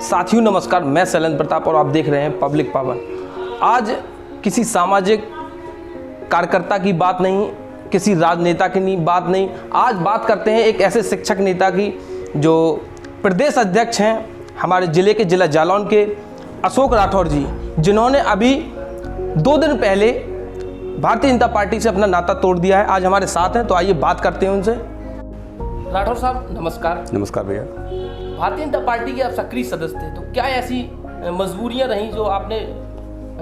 साथियों नमस्कार, मैं शैलेंद्र प्रताप और आप देख रहे हैं पब्लिक पावर। आज किसी सामाजिक कार्यकर्ता की बात नहीं, किसी राजनेता की बात नहीं, आज बात करते हैं एक ऐसे शिक्षक नेता की जो प्रदेश अध्यक्ष हैं हमारे ज़िले के जिला जालौन के अशोक राठौर जी, जिन्होंने अभी 2 दिन पहले भारतीय जनता पार्टी से अपना नाता तोड़ दिया है। आज हमारे साथ हैं, तो आइए बात करते हैं उनसे। राठौर साहब नमस्कार। नमस्कार भैया। भारतीय जनता पार्टी के आप सक्रिय सदस्य थे, तो क्या ऐसी मजबूरियां रहीं जो आपने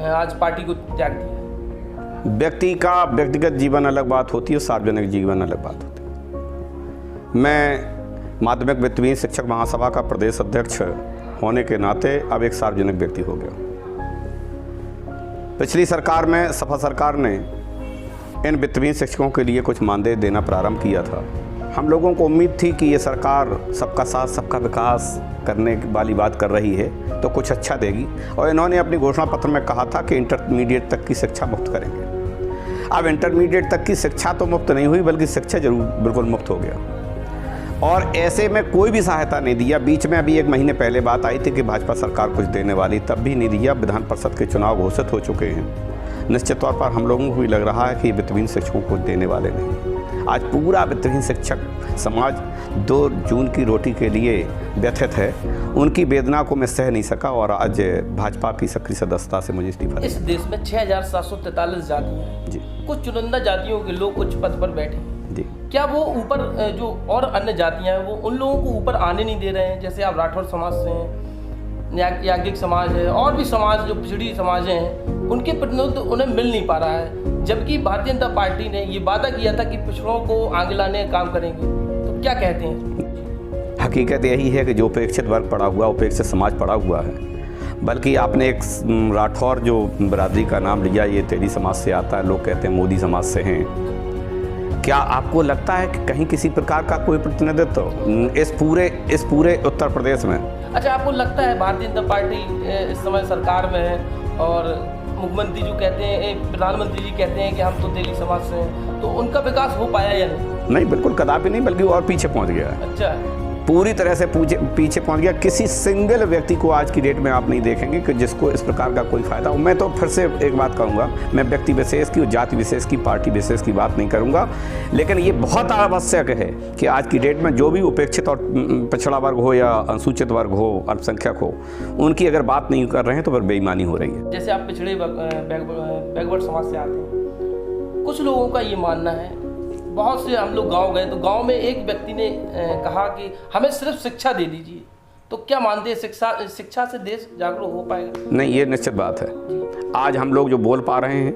आज पार्टी को त्याग दिया? व्यक्ति का व्यक्तिगत जीवन अलग बात होती है, सार्वजनिक जीवन अलग बात होती है। मैं माध्यमिक वित्तहीन शिक्षक महासभा का प्रदेश अध्यक्ष होने के नाते अब एक सार्वजनिक व्यक्ति हो गया। पिछली सरकार में सपा सरकार ने इन वित्तहीन शिक्षकों के लिए कुछ मानदेय देना प्रारंभ किया था। हम लोगों को उम्मीद थी कि ये सरकार सबका साथ सबका विकास करने वाली बात कर रही है तो कुछ अच्छा देगी, और इन्होंने अपनी घोषणा पत्र में कहा था कि इंटरमीडिएट तक की शिक्षा मुफ्त करेंगे। अब इंटरमीडिएट तक की शिक्षा तो मुफ्त नहीं हुई, बल्कि शिक्षा जरूर बिल्कुल मुफ्त हो गया, और ऐसे में कोई भी सहायता नहीं दिया। बीच में अभी 1 महीने पहले बात आई थी कि भाजपा सरकार कुछ देने वाली, तब भी नहीं दिया। विधान परिषद के चुनाव घोषित हो चुके हैं। निश्चित तौर पर हम लोगों को भी लग रहा है कि वित्तहीन शिक्षकों को देने वाले नहीं। आज पूरा वित्तहीन शिक्षक समाज 2 जून की रोटी के लिए व्यथित है। उनकी वेदना को मैं सह नहीं सका और आज भाजपा की सक्रिय सदस्यता से मुझे इस्तीफा। इस देश में 6743 जातियां हैं जी। कुछ चुनिंदा जातियों के लोग उच्च पद पर बैठे हैं जी। क्या वो ऊपर जो और अन्य जातियां हैं वो उन लोगों को ऊपर आने नहीं दे रहे हैं? जैसे आप राठौर समाज से हैं, याज्ञिक समाज है, और भी समाज जो पिछड़ी समाज हैं, उनके प्रतिनिधित्व उन्हें मिल नहीं पा रहा है, जबकि भारतीय जनता पार्टी ने ये वादा किया था कि पिछड़ों को आगे लाने का काम करेंगे। तो क्या कहते हैं? हकीकत यही है कि जो उपेक्षित वर्ग पड़ा हुआ, उपेक्षित समाज पड़ा हुआ है। बल्कि आपने एक राठौर जो बिरादरी का नाम लिया, ये तेली समाज से आता है, लोग कहते हैं मोदी समाज से हैं। क्या आपको लगता है कि कहीं किसी प्रकार का कोई प्रतिनिधित्व इस पूरे उत्तर प्रदेश में? अच्छा, आपको लगता है भारतीय जनता पार्टी इस समय सरकार में है और मुख्यमंत्री जो कहते हैं, प्रधानमंत्री जी कहते हैं कि हम तो तेली समाज से हैं, तो उनका विकास हो पाया या नहीं? नहीं, बिल्कुल कदापि नहीं, बल्कि और पीछे पहुंच गया है। अच्छा, पूरी तरह से पीछे पहुंच गया। किसी सिंगल व्यक्ति को आज की डेट में आप नहीं देखेंगे कि जिसको इस प्रकार का कोई फायदा हो। मैं तो फिर से एक बात कहूँगा, मैं व्यक्ति विशेष की, जाति विशेष की, पार्टी विशेष की बात नहीं करूँगा, लेकिन ये बहुत आवश्यक है कि आज की डेट में जो भी उपेक्षित और पिछड़ा वर्ग हो या अनुसूचित वर्ग हो, अल्पसंख्यक हो, उनकी अगर बात नहीं कर रहे हैं तो फिर बेईमानी हो रही है। जैसे आप पिछड़े बैकवर्ड समाज से आते हैं, कुछ लोगों का ये मानना है, बहुत से हम लोग गांव गए तो गांव में एक व्यक्ति ने कहा कि हमें सिर्फ शिक्षा दे दीजिए। तो क्या मानते हैं शिक्षा से देश जागरूक हो पाएगा? नहीं, ये निश्चित बात है। आज हम लोग जो बोल पा रहे हैं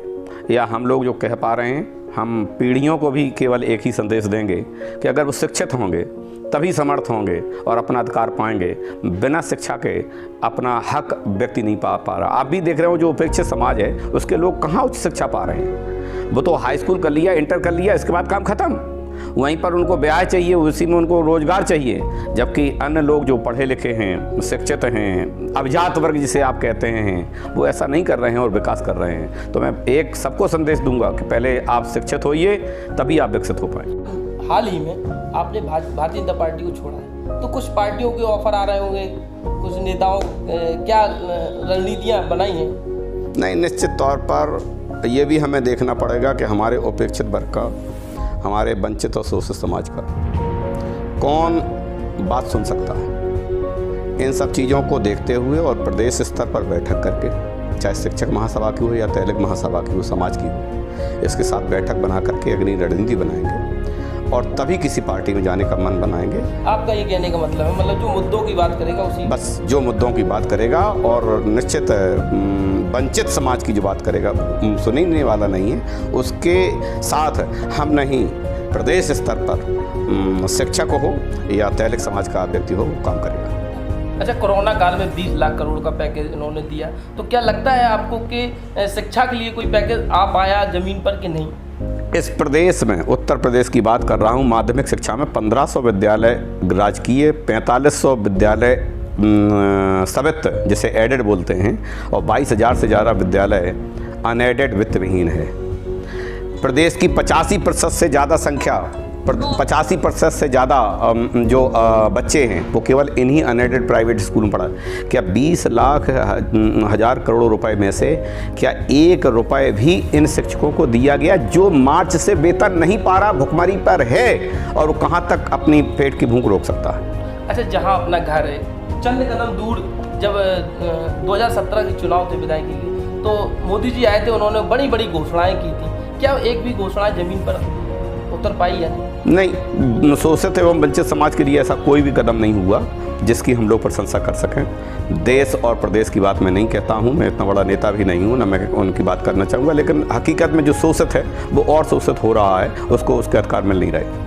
या हम लोग जो कह पा रहे हैं, हम पीढ़ियों को भी केवल एक ही संदेश देंगे कि अगर वो शिक्षित होंगे तभी समर्थ होंगे और अपना अधिकार पाएंगे। बिना शिक्षा के अपना हक व्यक्ति नहीं पा रहा। आप भी देख रहे हो जो उपेक्षित समाज है उसके लोग कहाँ उच्च शिक्षा पा रहे हैं। वो तो हाई स्कूल कर लिया, इंटर कर लिया, इसके बाद काम खत्म। वहीं पर उनको ब्याह चाहिए, उसी में उनको रोजगार चाहिए, जबकि अन्य लोग जो पढ़े लिखे हैं, शिक्षित हैं, अभिजात वर्ग जिसे आप कहते हैं, वो ऐसा नहीं कर रहे हैं और विकास कर रहे हैं। तो मैं एक सबको संदेश दूंगा कि पहले आप शिक्षित होइए, तभी आप विकसित हो पाएंगे। हाल ही में आपने भारतीय जनता पार्टी को छोड़ा है, तो कुछ पार्टियों के ऑफर आ रहे होंगे, कुछ नेताओं क्या रणनीतियाँ बनाई हैं? नहीं, निश्चित तौर पर ये भी हमें देखना पड़ेगा कि हमारे उपेक्षित वर्ग का, हमारे वंचित और शोषित समाज का कौन बात सुन सकता है। इन सब चीज़ों को देखते हुए और प्रदेश स्तर पर बैठक करके, चाहे शिक्षक महासभा की हो या तैलिक महासभा की हो, समाज की हो, इसके साथ बैठक बना करके अगली रणनीति बनाएंगे और तभी किसी पार्टी में जाने का मन बनाएंगे। आपका ये कहने का मतलब है, मतलब जो मुद्दों की बात करेगा उसी, बस जो मुद्दों की बात करेगा, और निश्चित वंचित समाज की जो बात करेगा, सुनने वाला नहीं है, उसके साथ हम नहीं प्रदेश स्तर पर शिक्षक हो या तैलिक समाज का व्यक्ति हो, वो काम करेगा। अच्छा, कोरोना काल में 20 लाख करोड़ का पैकेज इन्होंने दिया, तो क्या लगता है आपको कि शिक्षा के लिए कोई पैकेज आ पाया ज़मीन पर कि नहीं? इस प्रदेश में, उत्तर प्रदेश की बात कर रहा हूँ, माध्यमिक शिक्षा में 1500 विद्यालय राजकीय, 4500 विद्यालय सवित जिसे एडेड बोलते हैं, और 22,000 से ज़्यादा विद्यालय अनएडेड वित्तविहीन है। प्रदेश की 85% से ज़्यादा संख्या 85% से ज़्यादा जो बच्चे हैं वो केवल इन्हीं अनएडेड प्राइवेट स्कूल में पढ़ा। क्या 20 लाख हज़ार करोड़ रुपए में से क्या 1 रुपए भी इन शिक्षकों को दिया गया जो मार्च से वेतन नहीं पा रहा, भुखमरी पर है, और वो कहाँ तक अपनी पेट की भूख रोक सकता है? अच्छा, जहाँ अपना घर है, चंद कदम दूर जब 2017 के चुनाव थे विधायक के लिए, तो मोदी जी आए थे, उन्होंने बड़ी बड़ी घोषणाएं की थी। क्या एक भी घोषणा ज़मीन पर उतर पाई है? नहीं, शोषित एवं वंचित समाज के लिए ऐसा कोई भी कदम नहीं हुआ जिसकी हम लोग प्रशंसा कर सकें। देश और प्रदेश की बात मैं नहीं कहता हूं, मैं इतना बड़ा नेता भी नहीं हूं, ना मैं उनकी बात करना चाहूँगा, लेकिन हकीकत में जो शोषित है वो और शोषित हो रहा है, उसको उसके अधिकार मिल नहीं रहे।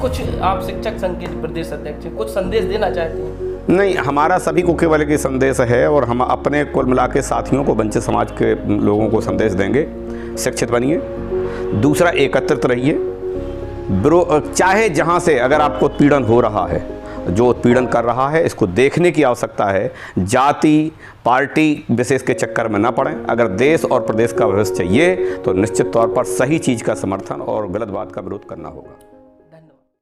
कुछ आप शिक्षक संघ के प्रदेश अध्यक्ष हैं, कुछ संदेश देना चाहते हैं? नहीं, हमारा सभी को केवल एक संदेश है, और हम अपने कुल मिला के साथियों को, वंचित समाज के लोगों को संदेश देंगे, शिक्षित बनिए। दूसरा, एकत्रित रहिए। चाहे जहाँ से अगर आपको उत्पीड़न हो रहा है, जो उत्पीड़न कर रहा है, इसको देखने की आवश्यकता है। जाति पार्टी विशेष के चक्कर में ना पड़ें। अगर देश और प्रदेश का भविष्य चाहिए तो निश्चित तौर पर सही चीज़ का समर्थन और गलत बात का विरोध करना होगा।